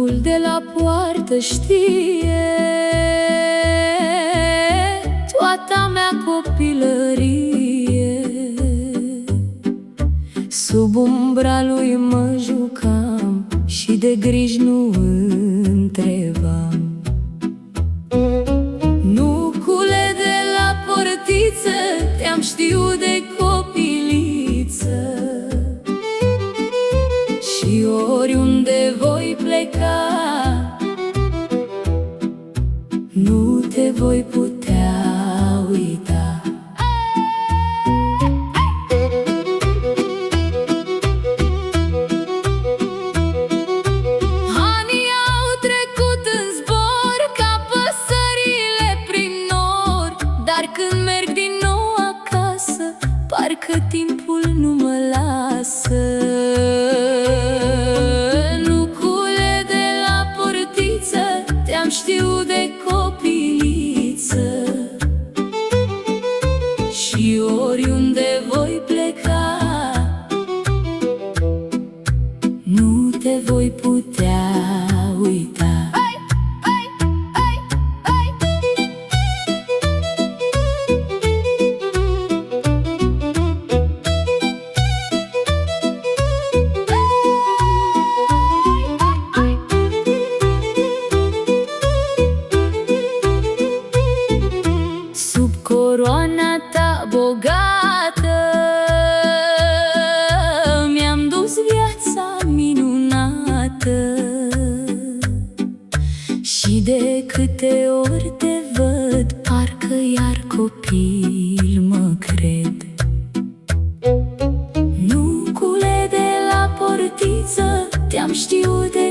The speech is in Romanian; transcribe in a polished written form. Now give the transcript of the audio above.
Pragul de la poartă știe toată mea copilărie. Sub umbra lui mă jucam și de griji nu întrebam. Nucule de la portiță, te-am știut de copiliță. Și oriunde voi pleca, nu te voi putea uita. Anii au trecut în zbor ca păsările prin nor, dar când merg din nou acasă, parcă timpul nu mă lasă. Te-am știut de copiliță. Și oriunde voi pleca, nu te voi putea uita. Coroana ta bogată mi-am dus viața minunată. Și de câte ori te văd, parcă iar copil mă cred. Nucule de la portiță, te-am știut de